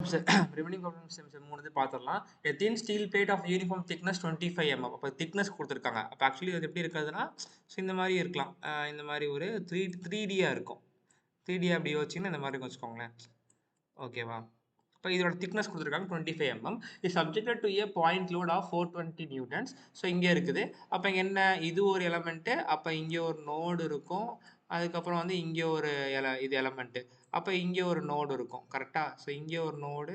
Remaining problem செம் 3 பார்த்துடலாம். A thin steel plate of uniform thickness 25 mm. அப்போ thickness கொடுத்துருக்காங்க. அப்போ ஆக்சுவலி அது எப்படி இருக்கிறதுனா இந்த மாதிரி இருக்கலாம். இந்த மாதிரி ஒரு 3Dயா இருக்கும். 3D அப்படி யோசிச்சிங்கன்னா இந்த மாதிரி வச்சுக்கோங்களேன். ஓகேவா? இப்போ இதோட திக்னஸ் கொடுத்துருக்காங்க 25 mm. இது subjected to a point load of 420 newtons. So இங்கே இருக்குது. அப்போ என்ன இது ஒரு எலமெண்ட்டு, அப்போ இங்கே ஒரு நோடு இருக்கும். அதுக்கப்புறம் வந்து இங்கே ஒரு இது எலமெண்ட்டு. அப்போ இங்கே ஒரு நோடு இருக்கும். கரெக்டாக? ஸோ இங்கே ஒரு நோடு,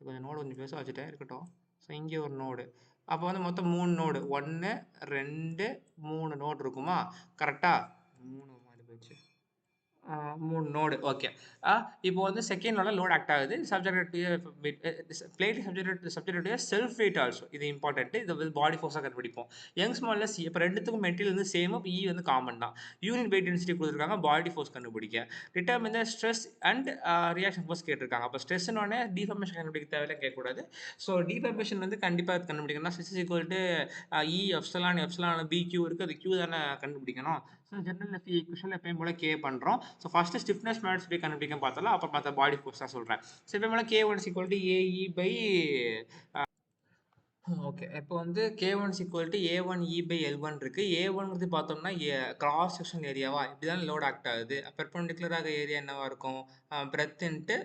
கொஞ்சம் நோடு கொஞ்சம் பெருசாக வச்சுட்டேன் இருக்கட்டும். ஸோ இங்கே ஒரு நோடு. அப்போ வந்து மொத்தம் 3 நோடு, 1 2 3 நோடு இருக்குமா? கரெக்டாக? 3 மாதிரி போச்சு. 3 நோடு. ஓகே. இப்போ வந்து செகண்ட் லோல லோட் ஆக்ட் ஆகுது. Subjected to plate subjected to self weight also. இது இம்பார்ட்டன்ட். இது வந்து பாடி ஃபோர்ஸா கண்டுபிடிப்போம். யங்ஸ் மாடல்ல சி. இப்போ ரெண்டுத்துக்கும் மெட்டீரியல் வந்து சேம். இப்போ E வந்து காமன் தான். யூனிட் வெயிட் டென்சிட்டி கொடுத்துருக்காங்க பாடி ஃபோர்ஸ் கண்டுபிடிக்க. Determine the stress and reaction force கேட்டிருக்காங்க. அப்போ ஸ்ட்ரெஸ்னோடனே டிஃபார்மேஷன் கண்டுபிடிக்க தேவையில்லை கேட்கக்கூடாது. ஸோ டிஃபார்மேஷன் வந்து கண்டிப்பாக கண்டுபிடிக்கணும்னா stress is equal to E epsilon BQ இருக்குது. அது Q தானே கண்டுபிடிக்கணும். ஸோ ஜென்ரல் ஈக்குவேஷன் எப்பயும் போல K பண்ணுறோம். ஸோ ஃபர்ஸ்ட் ஸ்டிஃப்னஸ் மேட்ஸ் எப்படி கண்டுபிடிக்க பார்த்தலாம். அப்புறம் மற்ற பாடி ஃபோர்ஸ் தான் சொல்கிறேன். ஸோ எப்பயும் போல K1 equal to AE by okay. இப்போ வந்து K1 ஈக்குவல் டு A1E/L1 இருக்கு. A1 வந்து பார்த்தோம்னா கிராஸ் செக்ஷன் ஏரியாவா இப்படி தான் லோட் ஆக்ட் ஆகுது. பெர்பெண்டிகுலராக ஏரியா என்னவா இருக்கும்? Breadth into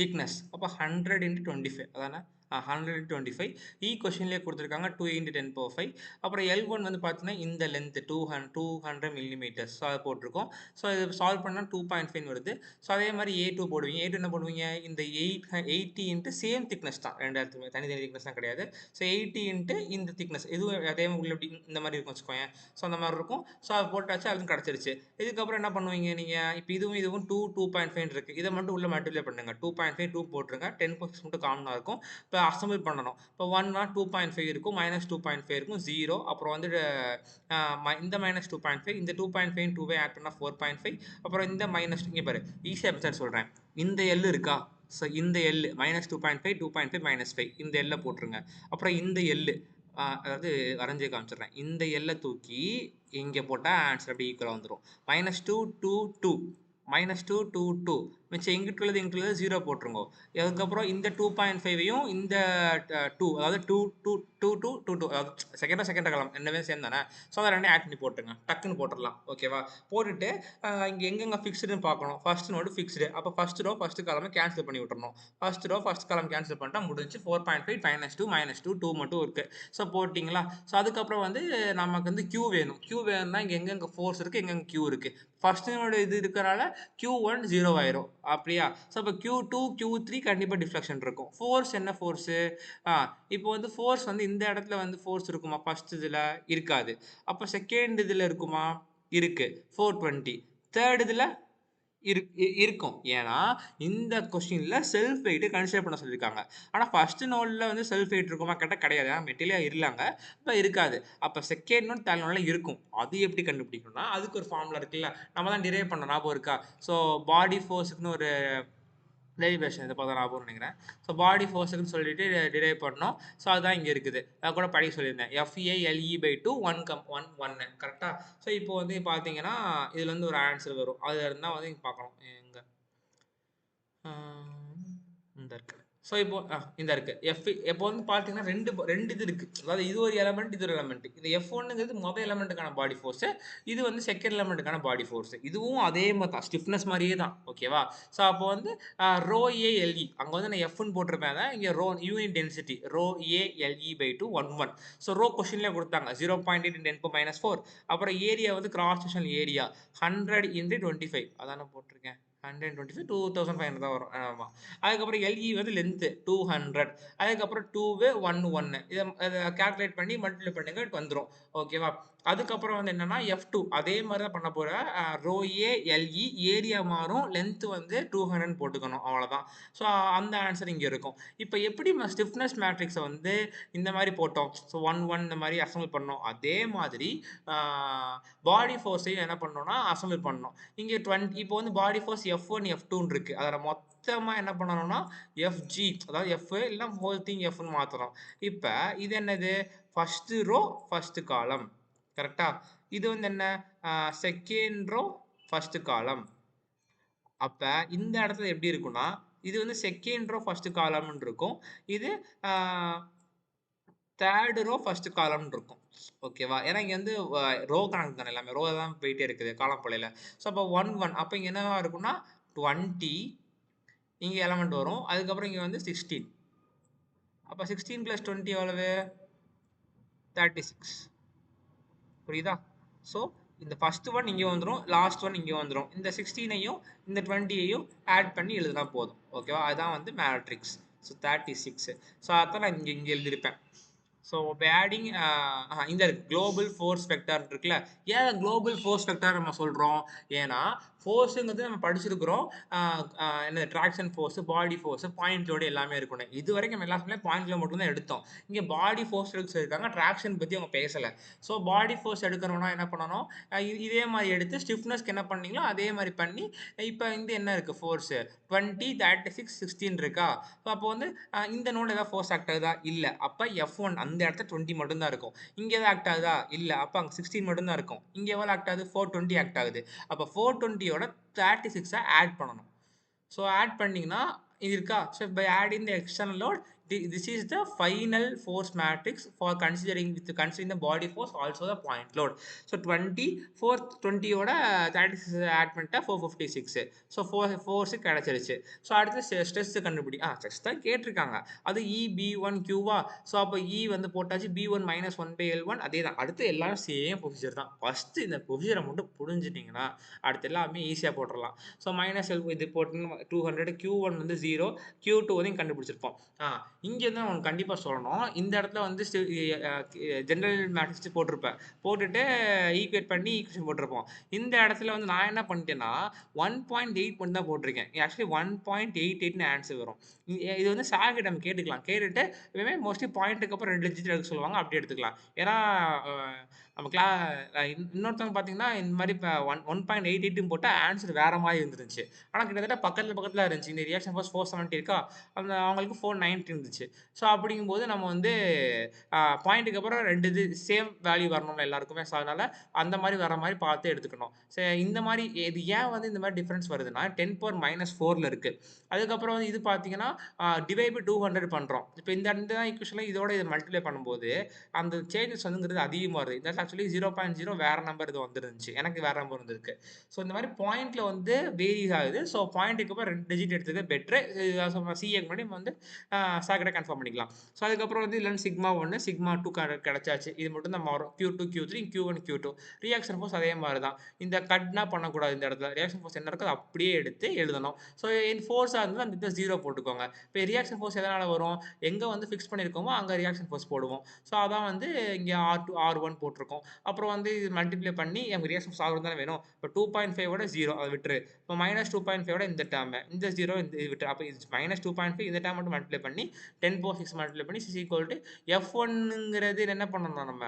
thickness. அப்போ 100 × 25 அதானே? 100 × 25. கொஷின்லேயே கொடுத்துருக்காங்க 2 × 10⁵. அப்புறம் L1 வந்து பார்த்தீங்கன்னா இந்த லென்த் 200 மில்லிமீட்டர்ஸ். ஸோ அதை போட்டிருக்கோம். ஸோ இது சால்வ் பண்ணால் 2.5 வருது. ஸோ அதே மாதிரி A2 போடுவீங்க. A2 என்ன பண்ணுவீங்க? இந்த 80 × சேம் திக்னஸ் தான். ரெண்டு இடத்துலையுமே தனித்தனி திக்னஸ் தான் கிடையாது. ஸோ 80 × இந்த திக்னஸ் இதுவும் அதே உள்ள இப்படி இந்த மாதிரி இருக்கும் வச்சுக்கோங்க. ஸோ அந்த மாதிரி இருக்கும். ஸோ அதை போட்டாச்சு, அதுவும் கிடச்சிருச்சு. இதுக்கப்புறம் என்ன பண்ணுவீங்க நீங்கள்? இப்போ இதுவும் 2.5 இருக்குது. இதை மட்டும் உள்ள மல்டிப்ளை பண்ணுங்க. 2.5 2 போட்டுருங்க. 10% மட்டும் காமனாக இருக்கும். இப்போ அசம்பிள் பண்ணணும். இப்போ 1 2.5 இருக்கும், -2.5 இருக்கும், 0. அப்புறம் வந்து இந்த -2.5 இந்த 2.5 2வே ஆட் பண்ணால் 4.5. அப்புறம் இந்த மைனஸ் இங்கே பாரு ஈஸியாக மெத்தட் சொல்கிறேன். இந்த எல் இருக்கா? ஸோ இந்த எல் -2.5 2.5 -5 இந்த எல்லை போட்டுருங்க. அப்புறம் இந்த எல் அதாவது வரைஞ்சி காமிச்சிடுறேன். இந்த எல்லை தூக்கி இங்கே போட்டால் ஆன்சர் அப்படி ஈக்குவலாக வந்துடும். -2 2 2 -2 2 2 மிச்சம் இங்கிட்டு உள்ளது 0 போட்டுருங்க. அதுக்கப்புறம் இந்த 2.5ஐயும் இந்த 2 அதாவது 2 2 2 2 2 2 அதாவது செகண்ட் கலம் என்னவே சேம் தானே. ஸோ அதை ரெண்டே ஆட் பண்ணி போட்டுருங்க. டக்குன்னு போட்டுடலாம். ஓகேவா? போட்டுட்டு இங்கே எங்கெங்கே ஃபிக்ஸ்டுன்னு பார்க்கணும். First node fixed. அப்போ ஃபர்ஸ்ட் ரோ ஃபர்ஸ்ட் காலமே கேன்சல் பண்ணி விட்டுறணும். First row first column cancel பண்ணிட்டா முடிஞ்சு. 4.5 -2 2 மட்டும் இருக்குது. ஸோ போட்டிங்களா? ஸோ அதுக்கப்புறம் வந்து நமக்கு வந்து Q வேணும். Q வேணும்னா இங்கே எங்கெங்கே ஃபோர்ஸ் இருக்குது, எங்கெங்கே Q இருக்குது. ஃபர்ஸ்ட் இது இருக்கிறனால Q1 0 ஆயிரும். அப்படியா? ஸோ இப்போ Q2 Q3 கண்டிப்பாக டிஃப்ளெக்ஷன் இருக்கும். ஃபோர்ஸ் என்ன ஃபோர்ஸு? இப்போ வந்து ஃபோர்ஸ் வந்து இந்த இடத்துல வந்து ஃபோர்ஸ் இருக்குமா? ஃபர்ஸ்ட் இதில் இருக்காது. அப்போ செகண்ட் இதில் இருக்குமா? இருக்கு. 420. தேர்ட் இதில் இருக்கும். ஏன்னா இந்த கொஸ்டின்ல செல்ஃப் வெயிட் கன்சிடர் பண்ண சொல்லியிருக்காங்க. ஆனால் ஃபர்ஸ்ட் நோட்ல வந்து செல்ஃப் வெயிட் இருக்குமா கேட்டால் கிடையாது. ஏன்னா மெட்டீரியல் இருந்தாங்க. இப்போ இருக்காது. அப்போ செகண்ட் நோட் தேர்ட் நோட்ல இருக்கும். அது எப்படி கண்டுபிடிக்கணும்னா அதுக்கு ஒரு ஃபார்முலா இருக்குல்ல, நம்ம தான் டிரைவ் பண்ண ஞாபகம் இருக்கா? ஸோ பாடி ஃபோர்ஸுக்குன்னு ஒரு டெரிவேஷன் இதை பார்த்தா ஞாபகம் நினைக்கிறேன். ஸோ பாடி ஃபோர்ஸுக்குன்னு சொல்லிட்டு டிரைவ் பண்ணோம். ஸோ அதுதான் இங்கே இருக்குது. நான் கூட படிக்க சொல்லியிருந்தேன். FALE/2 1 கரெக்டாக? ஸோ இப்போ வந்து பார்த்தீங்கன்னா இதில் வந்து ஒரு ஆன்சர் வரும். அது இருந்தால் வந்து இங்கே பார்க்கணும். எங்கே இந்த இருக்கு. ஸோ இப்போ இந்த இருக்கு. இப்போ வந்து பார்த்தீங்கன்னா ரெண்டு இது இருக்கு. அதாவது இது ஒரு எலமெண்ட், இது ஒரு எலமெண்ட். இந்த F1ங்கிறது மொதல் எலமெண்ட்டுக்கான பாடி ஃபோர்ஸ். இது வந்து செகண்ட் எலமெண்ட்டுக்கான பாடி ஃபோர்ஸ். இதுவும் அதே மாதிரி தான், ஸ்டிஃப்னஸ் மாதிரியே தான். ஓகேவா? ஸோ அப்போ வந்து ρALE அங்கே வந்து நான் Fன்னு போட்டிருப்பேன். இங்கே யூனிட் டென்சிட்டி ρALE/2 11. ஸோ கொஸ்டின்லேயே கொடுத்தாங்க 0.8 × 10⁻⁴. அப்புறம் ஏரியா வந்து கிராஸ் செக்ஷன் ஏரியா 100 × 25 அதான போட்டிருக்கேன். 125 2500 தான் வரும். ஆமாம். அதுக்கப்புறம் LE வந்து லென்த்து 200. அதுக்கப்புறம் 2 1 1 இதை கால்குலேட் பண்ணி மல்டிப்ளை பண்ணுங்க வந்துடும். ஓகேவா? அதுக்கப்புறம் வந்து என்னன்னா F2 அதே மாதிரி தான் பண்ண போகிற. ρALE ஏரியா மாறும், லென்த்து வந்து 200 போட்டுக்கணும். அவ்வளோதான். ஸோ அந்த ஆன்சர் இங்கே இருக்கும். இப்போ எப்படி ஸ்டிஃப்னஸ் மேட்ரிக்ஸை வந்து இந்த மாதிரி போட்டோம். ஸோ 1 1 இந்த மாதிரி அசம்பிள் பண்ணோம். அதே மாதிரி பாடி ஃபோர்ஸையும் என்ன பண்ணோம்னா அசம்பிள் பண்ணோம். இங்கே 20 இப்போ வந்து பாடி ஃபோர்ஸ் F1 F2 இருக்கு. அதில் மொத்தமாக என்ன பண்ணணும்னா FG அதாவது F இல்லைனா ஹோல் திங் Fன்னு மாற்றணும். இப்போ இது என்னது? ஃபர்ஸ்ட் ரோ ஃபர்ஸ்ட் காலம். கரெக்டா? இது வந்து என்ன? செகண்ட் ரோ ஃபர்ஸ்ட் காலம். அப்போ இந்த இடத்துல எப்படி இருக்குன்னா இது வந்து செகண்ட் ரோ ஃபர்ஸ்ட் காலம்னு இருக்கும். இது தேர்ட் ரோ ஃபர்ஸ்ட் காலம்னு இருக்கும். ஓகேவா? ஏன்னா இங்க வந்து ரோ கணக்கு தானே எல்லாமே. ரோ தான் போயிட்டே இருக்குது காலம் போலையில. ஸோ அப்போ 1, 1 அப்போ இங்க என்னவா இருக்கும்னா 20 இங்க எலமெண்ட் வரும். அதுக்கப்புறம் இங்க வந்து 16. அப்ப 16 + 20 எவ்வளவு? 36. புரியுதா? ஸோ இந்த ஃபர்ஸ்ட் ஒன் இங்க வந்துரும். லாஸ்ட் ஒன் இங்க வந்துரும். இந்த 16ஐயும் இந்த 20ஐயும் ஆட் பண்ணி எழுதினா போதும். ஓகேவா? அதான் வந்து மேட்ரிக்ஸ். ஸோ 36. ஸோ அதான் நான் இங்க எழுதியிருப்பேன். ஸோ இப்போ ஆடிங் இந்த குளோபல் ஃபோர்ஸ் வெக்டார் இருக்குல்ல. ஏன் குளோபல் ஃபோர்ஸ் வெக்டார் நம்ம சொல்கிறோம்? ஏன்னா ஃபோர்ஸுங்கிறது நம்ம படிச்சிருக்கிறோம். என்ன ட்ராக்ஷன் ஃபோர்ஸ், பாடி ஃபோர்ஸ், பாயிண்ட் லோடு எல்லாமே இருக்கணும். இது வரைக்கும் நம்ம எல்லாமே பாயிண்ட் லோடு மட்டும் தான் எடுத்தோம். இங்கே பாடி ஃபோர்ஸ் எடுத்துருக்காங்க, ட்ராக்ஷன் பற்றி அவங்க பேசலை. ஸோ பாடி ஃபோர்ஸ் எடுக்கிறோம்னா என்ன பண்ணணும்? இதே மாதிரி எடுத்து ஸ்டிஃப்னஸ்க்கு என்ன பண்ணீங்களோ அதே மாதிரி பண்ணி இப்போ இந்த என்ன இருக்குது ஃபோர்ஸு 20, 36, 16 இருக்கா? ஸோ அப்போ வந்து இந்த நோடு ஏதாவது ஃபோர்ஸ் ஆக்ட் ஆகுதா? இல்லை. அப்போ F1 அந்த இடத்துல 20 மட்டும்தான் இருக்கும். இங்கே எதாவது ஆக்ட் ஆகுதா? இல்லை. அப்போ அங்கே 16 மட்டும்தான் இருக்கும். இங்கே எவ்வளோ ஆக்ட் ஆகுது? 420 ஆக்ட் ஆகுது. அப்போ 420யோட 36 ஆட் பண்ணணும். ஸோ ஆட் பண்ணிங்கன்னா இது இருக்கா? So by adding the external load this is the final force matrix for considering the body force also the point load. So 20 420 ஓட 36 ஆட் பண்ணிட்டா 456. ஸோ 4 ஃபோர்ஸ் கிடைச்சிருச்சு. ஸோ அடுத்து ஸ்ட்ரெஸ் கண்டுபிடி. ஸ்ட்ரெஸ் தான் கேட்டிருக்காங்க. அது EB1 Qவா? ஸோ அப்போ E வந்து போட்டாச்சு. B1 - 1/L1 அதே தான். அடுத்து எல்லாரும் சேம் ப்ரொசீஜர் தான். ஃபர்ஸ்ட் இந்த ப்ரொசீஜரை மட்டும் புரிஞ்சுட்டீங்கன்னா அடுத்து எல்லாமே ஈஸியாக போட்டுடலாம். ஸோ -L இது போட்டு 200 Q1 வந்து 0 Q2 வரையும் கண்டுபிடிச்சிருப்போம். இங்கே தான் உனக்கு கண்டிப்பாக சொல்லணும். இந்த இடத்துல வந்து ஜென்ரல் மேட்ரிக்ஸ் போட்டிருப்பேன். போட்டுட்டு ஈக்குவேட் பண்ணி ஈக்குவேஷன் போட்டிருப்போம். இந்த இடத்துல வந்து நான் என்ன பண்ணிட்டேன்னா 1.8 மட்டும் தான் போட்டிருக்கேன். ஆக்சுவலி 1.88ன்னு ஆன்சர் வரும். இது வந்து சார் கிட்ட நம்ம கேட்டுக்கலாம். கேட்டுட்டு எப்பவுமே மோஸ்ட்லி பாயிண்ட்டுக்கு அப்புறம் 2 டிஜிட் எடுக்க சொல்லுவாங்க. அப்படி எடுத்துக்கலாம். ஏன்னா நம்ம இன்னொருத்தவங்க பார்த்தீங்கன்னா இந்த மாதிரி இப்போ 1.88 போட்டால் ஆன்சர் வேற மாதிரி இருந்துருச்சு. ஆனால் கிட்டத்தட்ட பக்கத்தில் இருந்துச்சு. இந்த ரியாக்ஷன் ஃபோர்ஸ் 470 இருக்கா? அந்த அவங்களுக்கு 490 இருந்துச்சு. ஸோ அப்படிங்கும்போது நம்ம வந்து பாயிண்ட்டுக்கு அப்புறம் 2 இது சேம் வேல்யூ வரணும்ல எல்லாருக்குமே. ஸோ அதனால அந்த மாதிரி வர மாதிரி பார்த்து எடுத்துக்கணும். சரி இந்த மாதிரி இது ஏன் வந்து இந்த மாதிரி டிஃப்ரென்ஸ் வருதுன்னா 10⁻⁴ இருக்கு. அதுக்கப்புறம் வந்து இது பார்த்தீங்கன்னா டிவைட் பை 200 பண்ணுறோம். இப்போ இந்த ஈக்குவேஷனில் இதோட இதை மல்டிப்ளை பண்ணும்போது அந்த சேஞ்சஸ் வந்துங்கிறது அதிகமாக வருது. இந்த ஆக்சுவலி 0.0 வேற நம்பர் இது வந்துருந்துச்சு. எனக்கு வேற நம்பர் வந்திருக்கு. ஸோ இந்த மாதிரி பாயிண்ட்ல வந்து வேரிஸ் ஆகுது. ஸோ பாயிண்ட்டுக்கு அப்புறம் 2 டிஜிட் எடுத்துக்கிறது பெட்ரு. சிஏக்கு முன்னாடி நம்ம வந்து சாக்கெட்டை கன்ஃபார்ம் பண்ணிக்கலாம். ஸோ அதுக்கப்புறம் வந்து இல்லைன்னு σ1 σ2 கிடைச்சாச்சு. இது மட்டும் தான் மாறும். Q2 Q3 Q1 Q2 reaction force அதே மாதிரி தான். இந்த கட்னா பண்ணக்கூடாது. இந்த இடத்துல ரியாக்ஷன் ஃபோர்ஸ் என்ன இருக்கோ அதை அப்படியே எடுத்து எழுதணும். ஸோ ஃபோர்ஸாக இருந்தால் அந்த இடத்துல 0 போட்டுக்கோங்க. இப்போ ரியாக்ஷன் ஃபோர்ஸ் எதனால் வரும்? எங்கே வந்து ஃபிக்ஸ் பண்ணியிருக்கோமோ அங்கே ரியாக்ஷன் ஃபோர்ஸ் போடுவோம். ஸோ அதான் வந்து இங்கே R2 R1 போட்டிருக்கோம். அப்புறம் வந்து இது மல்டிப்ளை பண்ணி எனக்கு ரியாக்ஷன் ஃபோர்ஸ் R1 தானே வேணும். இப்போ 2.5 0 அதை விட்டுரு. இப்போ -2.5 இந்த டேர்ம் இந்த 0 இந்த இது விட்டு அப்போ -2.5 இந்த டேர்ம் மட்டும் மல்டிப்ளை பண்ணி 10⁻6 மல்டிப்ளை பண்ணி F1ங்கிறது என்ன பண்ணணும் நம்ம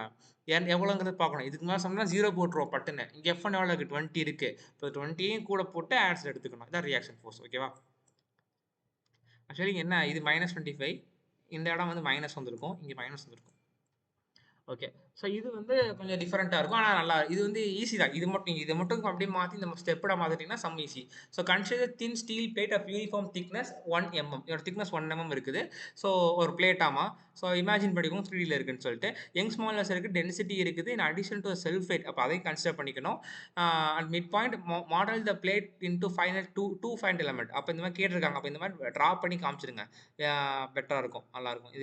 எவ்வளோங்கிறது பார்க்கணும். இதுக்கு மேலே சொன்னால் 0 போட்டுருவோம் பட்டுன்னு. இங்கே F1 எவ்வளோ இருக்குது? 20 இருக்கு. இப்போ 20யும் கூட போட்டு ஆன்சர் எடுத்துக்கணும். இதான் ரியாக்ஷன் ஃபோர்ஸ். ஓகேவா? ஆக்சுவலி என்ன இது -25 இந்த இடம் வந்து மைனஸ் வந்திருக்கும். இங்கே மைனஸ் வந்திருக்கும். ஓகே. ஸோ இது வந்து கொஞ்சம் டிஃபரெண்ட்டா இருக்கும். ஆனா நல்லா இது வந்து ஈஸி தான். இத மட்டும் அப்படியே மாத்தி இந்த ஸ்டெப்போட மாத்திட்டீங்கன்னா sum easy. So consider thin steel plate of uniform thickness 1 mm. இதோட திக்னஸ் 1 mm இருக்குது. ஸோ ஒரு பிளேட்டாமா. ஸோ இமேஜின் பண்ணிக்கோங்க 3Dல இருக்குன்னு சொல்லிட்டு. யங் ஸ்மால்னஸ் இருக்கு, டென்சிட்டி இருக்குது. இன் அடிஷன் டு சல்ஃபேட் அப்போ அதையும் கன்சிடர் பண்ணிக்கணும். At mid point model the plate into finite two finite element. அப்போ இந்த மாதிரி கேட்டிருக்காங்க. அப்போ இந்த மாதிரி ட்ரா பண்ணி காமிச்சிருங்க. பெட்டரா இருக்கும். நல்லா இருக்கும்.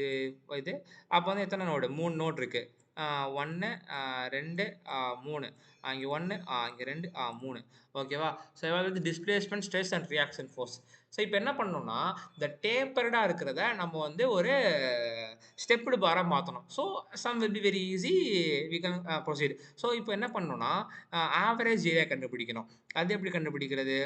இது அப்போ வந்து எத்தனை நோடு? 3 நோடு இருக்கு. 1 2 3 இங்கே 1 இங்கே 2 3 ஓகேவா? ஸோ வந்து displacement stress and reaction force. So இப்போ என்ன பண்ணணும்னா இந்த டேப்பர்டாக இருக்கிறத நம்ம வந்து ஒரு ஸ்டெப்டு பாராக மாற்றணும். So sum will be very easy we can proceed. So இப்போ என்ன பண்ணணும்னா ஆவரேஜ் ஏரியா கண்டுபிடிக்கணும். அது எப்படி கண்டுபிடிக்கிறது?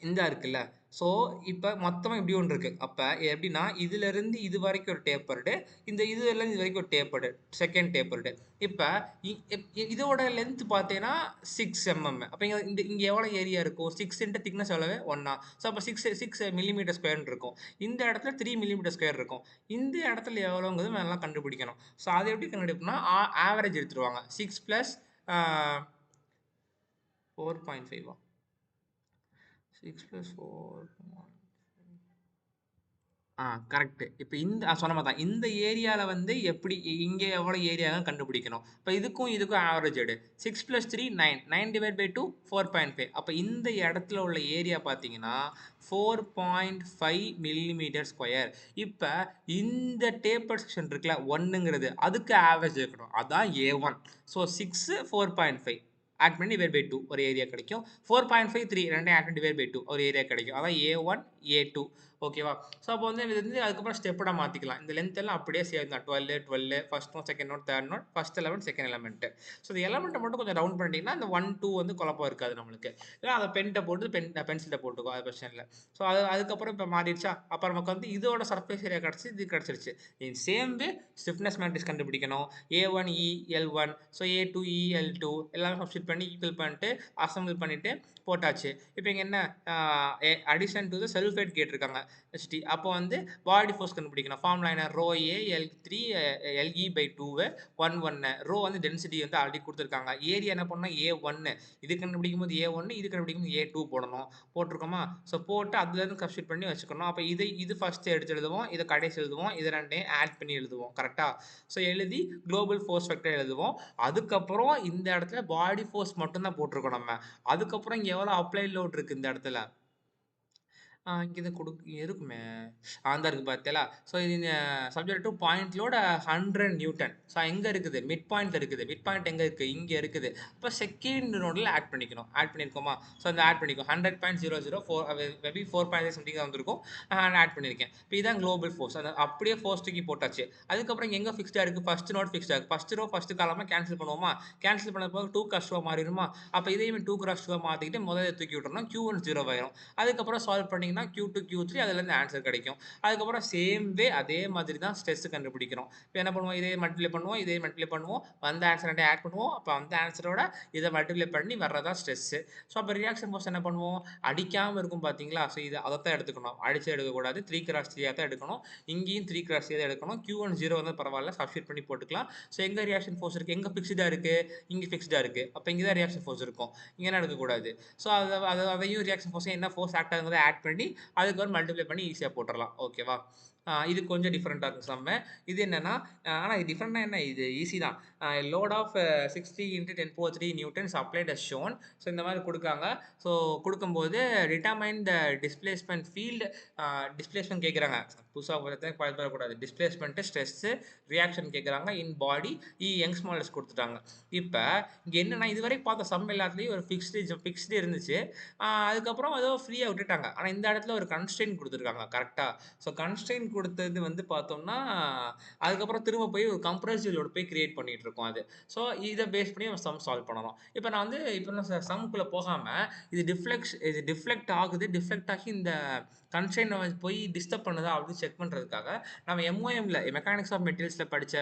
இந்த இருக்குல்ல. ஸோ இப்போ மொத்தமாக இப்படி ஒன்று இருக்குது. அப்போ எப்படின்னா இதுலேருந்து இது வரைக்கும் ஒரு டேப்பர்டு, இந்த இதுலேருந்து இது வரைக்கும் ஒரு டேப்பர்டு, செகண்ட் டேப்பர்டு. இப்போ இதோட லென்த் பார்த்தீங்கன்னா 6 mm. அப்போ இங்கே எவ்வளோ ஏரியா இருக்கும்? 6 திக்னஸ் எவ்வளவு? 1. ஸோ அப்போ 6 millimeter square இருக்கும். இந்த இடத்துல 3 millimeter square இருக்கும். இந்த இடத்துல எவ்வளோங்கிறது நல்லா கண்டுபிடிக்கணும். ஸோ அதை எப்படி கண்டுபிடிக்கணும்னா ஆவரேஜ் எடுத்துருவாங்க. 6 + 4.5 6 + 4 கரெக்ட். இப்ப இந்த சொன்ன மாரி தான். இந்த ஏரியால வந்து எப்படி இங்க எவ்வளோ ஏரியான்னு கண்டுபிடிக்கணும். இப்ப இதுக்கும் ஆவரேஜ் எடு. 6 + 3 9. 9/2 4.5. அப்ப இந்த இடத்துல உள்ள ஏரியா பார்த்தீங்கன்னா, 4.5 மில்லிமீட்டர் ஸ்கொயர். இப்ப இந்த டேப்பர்ட் செக்ஷன் இருக்குல்ல 1ங்கிறது அதுக்கு ஆவரேஜ் எடுக்கணும். அதான் A1. ஸோ 6 4.5 ஆட் பண்ணி டிவைட் பை 2 ஒரு ஏரியா கிடைக்கும். 4.5 3 ரெண்டையும் ஆட் பண்ணி டிவைட் பை 2 ஒரு ஏரியா கிடைக்கும். அதான் A1 A2 ஓகேவா? ஸோ அப்போ வந்து இது வந்து அதுக்கப்புறம் ஸ்டெப்படா மாத்திக்கலாம். இந்த லென்த் எல்லாம் அப்படியே சேம் தான். 12, 12 first node, second node, third node, first element, second element. So இந்த எலமென்ட்ட மட்டும் கொஞ்சம் ரவுண்ட் பண்ணிட்டீங்கன்னா, இந்த 1, 2 வந்து குழப்பம் இருக்காது நம்மளுக்கு. இல்ல அத பென்ட்ட போட்டு பென்சில்ல போட்டுக்கோ. அது பிரச்சனை இல்ல. ஸோ அதுக்கப்புறம் இப்ப மாறிடுச்சா? அப்ப நமக்கு வந்து இதோட சர்ஃபேஸ் ஏரியா கிடைச்சு, இது கிடைச்சிருச்சு. In same way stiffness matrix கண்டுபிடிக்கணும். A1 E L1 so A2 E L2 எல்லாமே சப்ஸ்டிட்யூட் பண்ணி ஈக்குவல் பண்ணிட்டு, அசெம்பிள் பண்ணிட்டு போட்டாச்சு. இப்ப இங்க என்ன அடிஷன் டூ த சல்ஃபேட் கேட்டிருக்காங்க. HT அப்போ வந்து பாடி ஃபோர்ஸ் கண்டுபிடிக்கணும். ஃபார்முலா என்ன? Rho A L3 LE by 2 1 1 rho வந்து டென்சிட்டி வந்து ஆல்ரெடி கொடுத்துருக்காங்க. ஏரியா என்ன பண்ணணும்? A1 இது கண்டுபிடிக்கும் போது A1 இது கண்டுபிடிக்கும் போது A2 போடணும். போட்டிருக்கோமா? ஸோ போட்டு அதுலேருந்து சப்ஸ்டிட்யூட் பண்ணி வச்சுக்கணும். அப்போ இது ஃபர்ஸ்ட் எடுத்து எழுதுவோம். இதை கடைசி எழுதுவோம். இது ரெண்டையும் ஆட் பண்ணி எழுதுவோம். கரெக்டா? ஸோ எழுதி குளோபல் ஃபோர்ஸ் வெக்டர் எழுதுவோம். அதுக்கப்புறம் இந்த இடத்துல பாடி ஃபோர்ஸ் மட்டும் தான் போட்டிருக்கோம் நம்ம. அதுக்கப்புறம் இங்க எவ்வளோ அப்ளை லோட் இருக்கு இந்த இடத்துல? இங்க இது இருக்குமே. தான் இருக்கு பார்த்தீங்களா? ஸோ இது subject to point load 100 newton. So எங்க இருக்குது? மிட் பாயிண்ட்ல இருக்குது. மிட் பாயிண்ட் எங்க இருக்கு? இங்க இருக்குது. அப்ப செகண்ட் நோட்ல ஆட் பண்ணிக்கணும். ஆட் பண்ணியிருக்கோமா? ஸோ அந்த ஆட் பண்ணிக்கோ. 100.004 மேபி 4 சம்திங் தான் வந்திருக்கும். நான் ஆட் பண்ணியிருக்கேன். இப்போ இதான் குளோபல் ஃபோர்ஸ். அந்த அப்படியே ஃபோர்ஸ் தூக்கி போட்டாச்சு. அதுக்கப்புறம் எங்க ஃபிக்ஸ்டா இருக்கு? ஃபர்ஸ்ட் நோட் ஃபிக்ஸ்டா இருக்கு. ஃபர்ஸ்ட் ரோ ஃபர்ஸ்ட் காலமா கேன்சல் பண்ணுவோமா? கேன்சல் பண்ண போது 2 கிராஸ் 2 மாறிடுமா? அப்ப இதையும் 2 கிராஸ் 2 மாத்திக்கிட்டு முதல்ல தூக்கி விட்டுறணும். Q1 0 ஆயிரும். அதுக்கப்புறம் சால்வ் பண்ணீங்கன்னா Q2 Q3 அதுலேருந்து ஆன்சர் கிடைக்கும். அதுக்கப்புறம் சேம் வே அதே மாதிரி தான் ஸ்ட்ரெஸ் கண்டுபிடிக்கிறோம். இப்போ என்ன பண்ணுவோம்? இதே மல்டிப்ளை பண்ணுவோம். வந்த ஆன்சர் ரெண்டையும் ஆட் பண்ணுவோம். அப்போ அந்த ஆன்சரோட இதை மல்டிப்ளை பண்ணி வர்றதா ஸ்ட்ரெஸ். ஸோ அப்போ ரியாக்ஷன் ஃபோர்ஸ் என்ன பண்ணுவோம்? அடிக்காம இருக்கும் பார்த்தீங்களா? ஸோ இது அதைத்தான் எடுத்துக்கணும். அடிச்சு எடுக்கக்கூடாது. 3 கிராஸ் 3 தான் எடுக்கணும். இங்கேயும் 3 கிராஸ் 3 தான் எடுக்கணும். Q1 0 வந்து பரவாயில்ல. சப்ஸ்டிட் பண்ணி போட்டுக்கலாம். ஸோ எங்க ரியாக்ஷன் ஃபோர்ஸ் இருக்கு? எங்க ஃபிக்ஸ்டா இருக்கு? இங்க ஃபிக்ஸ்டா இருக்கு. அப்போ இங்கே தான் ரியாக்ஷன் ஃபோர்ஸ் இருக்கும். இங்கே என்ன எடுக்கக்கூடாது. ஸோ அதையும் ரியாக்ஷன் ஃபோர்ஸையும் என்ன ஃபோர்ஸ் ஆக்ட் ஆகுங்கிறத ஆட் பண்ணி அதுக்கு ஒரு மல்டிப்ளை பண்ணி ஈஸியாக போட்டுடலாம். ஓகேவா? இது கொஞ்சம் டிஃப்ரெண்ட்டாக இருக்கும் சம்மு. இது என்னன்னா ஆனால் இது டிஃப்ரெண்ட்னா என்ன? இது ஈஸி தான். Load of 60 × 10³ newtons applied as shown. So இந்த மாதிரி கொடுக்காங்க. ஸோ கொடுக்கும்போது determine the displacement field. Displacement கேட்குறாங்க. புதுசாக பயன்படக்கூடாது. டிஸ்பிளேஸ்மெண்ட்டு ஸ்ட்ரெஸ்ஸு ரியாக்ஷன் கேட்குறாங்க. இன் பாடி யங்ஸ் மாடல்ஸ் கொடுத்துட்டாங்க. இப்போ இங்கே என்னன்னா இதுவரைக்கும் பார்த்த சம் எல்லாத்துலேயும் ஒரு ஃபிக்ஸ்டு இருந்துச்சு. அதுக்கப்புறம் ஏதோ ஃப்ரீயாக விட்டுட்டாங்க. ஆனால் இந்த இடத்துல ஒரு கன்ஸ்ட்ரெயின் கொடுத்துருக்காங்க. கரெக்டாக? ஸோ கன்ஸ்ட்ரெயின் கொடுத்தது வந்து பார்த்தோம்னா அதுக்கப்புறம் திரும்ப போய் ஒரு கம்ப்ரசிவ் லோட் போய் கிரியேட் பண்ணிட்டு இருக்கோம் அது. ஸோ இதை பேஸ் பண்ணி நம்ம சம் சால்வ் பண்ணணும். இப்போ நான் சம்குள்ளே போகாமல் இது டிஃப்ளெக்ட் ஆகுது. டிஃப்ளெக்ட் ஆகி இந்த கன்ஸ்ட்ரெயினை போய் டிஸ்டர்ப் பண்ணுதா அப்படின்னு செக் பண்ணுறதுக்காக நம்ம MOMல மெக்கானிக்ஸ் ஆஃப் மெட்டீரியல்ஸில் படித்த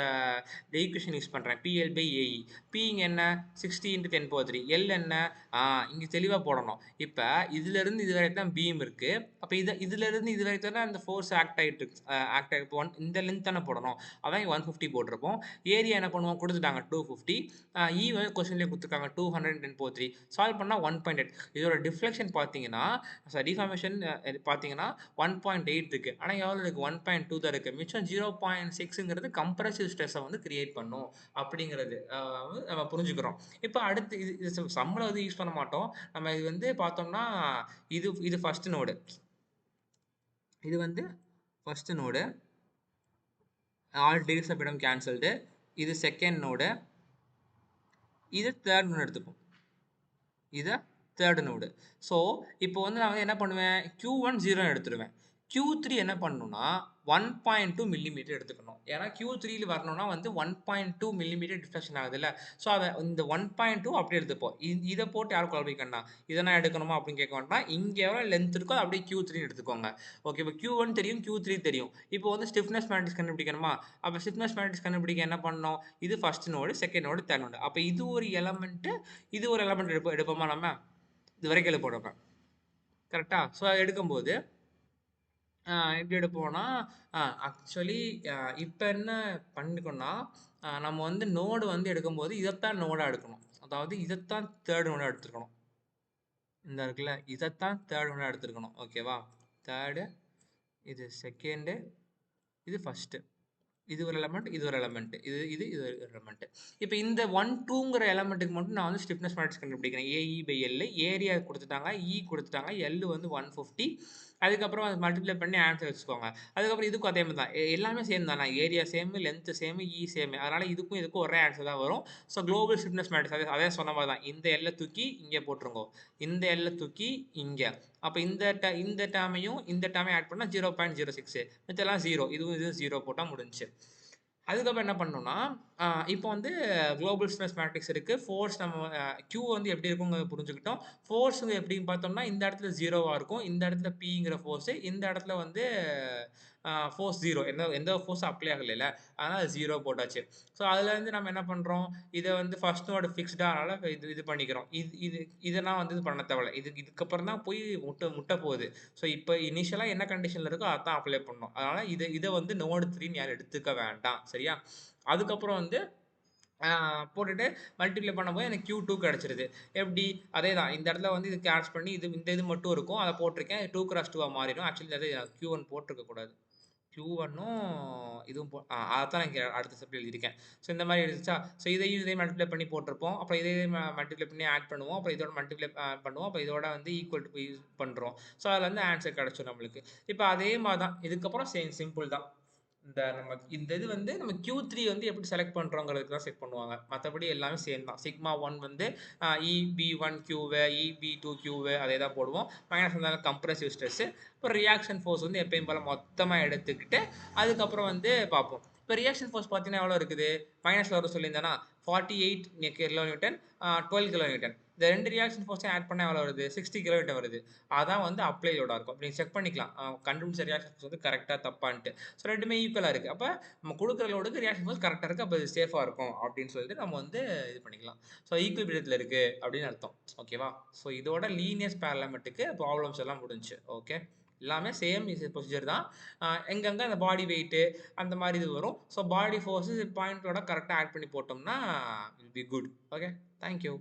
ஈக்குவேஷன் யூஸ் பண்ணுறேன். PL/AE. P இங்கே என்ன? 60 × 10³ L என்ன? இங்கே தெளிவாக போடணும். இப்போ இதுலேருந்து இது வரைக்கும் தான் பீம் இருக்குது. அப்போ இதுலேருந்து இது வரைக்கும் தான் அந்த ஃபோர்ஸ் ஆக்ட் ஆகிட்டு இருக்கு. இந்த லென்த் தானே போடணும். அதான் 150 போட்டிருப்போம். ஏரியா என்ன பண்ணுவோம்? கொடுத்துட்டாங்க 250. வந்து கொஸ்டின்லேயே கொடுத்துருக்காங்க 210/3. சால்வ் பண்ணால் 1.8. இதோட டிஃப்ளெக்ஷன் பார்த்தீங்கன்னா டிஃபார்மேஷன் பார்த்தீங்கன்னா 1.8 இருக்குது. ஆனால் எவ்வளோ இருக்குது? 1.2 தான் இருக்குது. மிச்சம் 0.6ங்கிறது கம்ப்ரசிவ் ஸ்ட்ரெஸ்ஸை வந்து கிரியேட் பண்ணும் அப்படிங்கிறது நம்ம புரிஞ்சுக்கிறோம். இப்போ அடுத்து இது சம்மில் வந்து யூஸ் பண்ண மாட்டோம். நம்ம இது வந்து பார்த்தோம்னா இது ஃபர்ஸ்ட் நோடு. இது வந்து first node. All degrees of freedom cancelled. இது செகண்ட் நோடு. இது தேர்ட் நோடு எடுத்துப்போம். இதை தேர்டு நோடு. ஸோ இப்போ வந்து நான் வந்து என்ன பண்ணுவேன்? Q1 0 எடுத்துடுவேன். Q3 என்ன பண்ணணும்னா 1.2 மில்லிமீட்டர் எடுத்துக்கணும். ஏன்னா Q3ல வரணும்னா வந்து 1.2 மில்லிமீட்டர் டிஃப்ளெக்ஷன் ஆகுதுல்ல. ஸோ அதை இந்த 1.2 அப்படியே எடுத்துப்போம். இதை போட்டு யாரும் குழப்பிக்கண்டா. இதை நான் எடுக்கணுமா அப்படின்னு கேட்க வேண்டாம். இங்கே எவ்வளோ லென்த் இருக்கோ அப்படியே Q3 எடுத்துக்கோங்க. ஓகே. இப்போ Q1 தெரியும், Q3 தெரியும். இப்போ வந்து ஸ்டிஃப்னஸ் மேட்ரிக்ஸ் கண்டுபிடிக்கணுமா? அப்போ ஸ்டிஃப்னஸ் மேட்ரிக்ஸ் கண்டுபிடிக்க என்ன பண்ணணும்? இது first node, second node, third node. அப்போ இது ஒரு எலமெண்ட்டு, இது ஒரு எலமெண்ட் எடுப்போமா நம்ம? இது வரைக்கும் எழுப்போம். கரெக்டா? ஸோ எடுக்கும்போது எப்படி எடுப்போம்னா ஆக்சுவலி இப்போ என்ன பண்ணிக்கணும்னா நம்ம வந்து நோடு வந்து எடுக்கும்போது இதைத்தான் நோடாக எடுக்கணும். அதாவது இதைத்தான் தேர்ட் நோடாக எடுத்துருக்கணும். இந்த இருக்குல்ல இதைத்தான் தேர்ட் நோடாக எடுத்துருக்கணும். ஓகேவா? தேர்டு இது செகண்டு, இது ஃபர்ஸ்ட்டு. இது ஒரு எலமெண்ட், இது ஒரு எலமெண்ட். இது ஒரு எலமெண்ட். இப்ப இந்த 1, 2ங்கிற எலமெண்ட்டுக்கு மட்டும் நான் வந்து ஸ்டிஃப்னஸ் மேட்ரிக்ஸ் கண்டுபிடிக்கிறேன். AE/L ஏரியா குடுத்துட்டாங்க, குடுத்துட்டாங்க, L வந்து 150. அதுக்கப்புறம் அத மல்டிப்ளை பண்ணி ஆன்ஸர் வச்சுக்கோங்க. அதுக்கப்புறம் இதுக்கும் அதே மாரி தான். எல்லாமே சேம் தான. Area same, length same, same. அதனால இதுக்கும் ஒரே ஆன்ஸர் தான் வரும். ஸோ குளோபல் ஸ்டிஃப்னஸ் மேட்ரிக்ஸ் அதே சொன்ன மாரி தான். இந்த L தூக்கி இங்க போட்டுருங்கோ. இந்த L தூக்கி இங்க. அப்ப இந்த டேர்மையும் இந்த டேர்மையும் ஆட் பண்ணா 0.06. மித்தெல்லாம் 0. இதுவும் 0 போட்டா முடிஞ்சுச்சு. அதுக்கப்புறம் என்ன பண்ணணும்னா, இப்போ வந்து குளோபல் ஸ்டிஃப்னஸ் மேட்ரிக்ஸ் இருக்கு. ஃபோர்ஸ் நம்ம Q வந்து எப்படி இருக்குங்கிறத புரிஞ்சுக்கிட்டோம். ஃபோர்ஸ் எப்படின்னு பார்த்தோம்னா, இந்த இடத்துல 0வா இருக்கும். இந்த இடத்துல Pங்கிற ஃபோர்ஸ், இந்த இடத்துல வந்து ஃபோர்ஸ் 0. எந்த ஃபோர்ஸும் அப்ளை ஆகலைல்ல. அதனால 0 போட்டாச்சு. ஸோ அதுலேருந்து நம்ம என்ன பண்றோம், இத வந்து ஃபர்ஸ்ட் நோடு ஃபிக்ஸ்டா அதனால இது பண்ணிக்கிறோம். இதெல்லாம் வந்து இது பண்ண தேவையில்ல. இதுக்கப்புறம் தான் போய் முட்ட போகுது. ஸோ இப்போ இனிஷியலா என்ன கண்டிஷன்ல இருக்கோ அதான் அப்ளை பண்ணணும். அதனால இத வந்து நோடு 3ன்னு யாரும் எடுத்துக்க வேண்டாம். சரியா? அதுக்கப்புறம் வந்து போட்டுட்டு மல்டிப்ளை பண்ணும்போது எனக்கு Q2 கிடைச்சிருது. எப்படி? அதேதான். இந்த இடத்துல வந்து இது கேன்சல் பண்ணி இது மட்டும் இருக்கும். அத போட்டிருக்கேன். 2 கிராஸ் 2வா மாறிடும். ஆக்சுவலி அது Q1 போட்டிருக்க கூடாது. Q1ம் இதுவும் அதத்தான் நான் இங்க அடுத்த ஸ்டெப்ல எழுதியிருக்கேன். ஸோ இந்த மாரி இருந்துச்சா? ஸோ இதையும் மல்டிப்ளை பண்ணி போட்டிருப்போம். அப்புறம் இதையும் மல்டிப்ளை பண்ணி ஆட் பண்ணுவோம். அப்புறம் இதோட மல்டிப்ளை பண்ணுவோம். அப்புறம் இதோட வந்து ஈக்குவல் டூ பண்றோம். ஸோ அதுல இருந்து ஆன்ஸர் கிடைச்சிரும் நம்மளுக்கு. இப்ப அதே மாரி தான். இதுக்கப்புறம் சிம்பிள் தான். இந்த இது வந்து நம்ம Q3 வந்து எப்படி செலக்ட் பண்றோங்கிறதுக்கு தான் செட் பண்ணுவாங்க. மத்தபடி எல்லாமே சேம் தான். சிக்மா 1 வந்து EB1Q EB2Q அதே தான் போடுவோம். மைனஸ் இருந்தாலும் கம்ப்ரசிவ் ஸ்ட்ரெஸ். இப்போ ரியாக்ஷன் ஃபோர்ஸ் வந்து எப்பயும் போல மொத்தமா எடுத்துக்கிட்டு அதுக்கப்புறம் வந்து பார்ப்போம். இப்போ ரியாக்ஷன் ஃபோர்ஸ் பார்த்தீங்கன்னா எவ்வளோ இருக்குது? மைனஸ்ல வரும் சொல்லியிருந்தேனா 48 கிலோ நியூட்டன், 12 கிலோ நியூட்டன். இந்த 2 ரியாக்ஷன் ஃபோர்ஸையும் ஆட் பண்ணா எவ்வளோ வருது? 60 கிலோ நியூட்டன் வருது. அதான் வந்து அப்ளை லோடா இருக்கும். நீங்க செக் பண்ணிக்கலாம். கண்டுபிடிச்ச ரியாக்ஷன் ஃபோர்ஸ் வந்து கரெக்ட்டா தப்பான்ட்டு. ஸோ 2மே ஈக்குவலா இருக்கு. அப்ப நம்ம குடுக்குற லோடுக்கு ரியாக்ஷன் ஃபோர்ஸ் கரெக்ட்டா இருக்கு. அப்ப இது சேஃபா இருக்கும் அப்படின்னு சொல்லிட்டு நம்ம வந்து இது பண்ணிக்கலாம். ஸோ ஈக்குலிபிரியத்துல இருக்கு அப்படின்னு அர்த்தம். ஓகேவா? ஸோ இதோட லீனியர் பேரலமெட்டுக்கு ப்ராப்ளம்ஸ் எல்லாம் முடிஞ்சுச்சு. ஓகே. எல்லாமே சேம் ப்ரொசீஜர் தான். எங்கெங்க அந்த பாடி வெயிட்டு அந்த மாரி இது வரும். ஸோ பாடி ஃபோர்ஸ் பாயிண்டோட கரெக்ட்டா ஆட் பண்ணி போட்டோம்னா will be good. Okay. Thank you.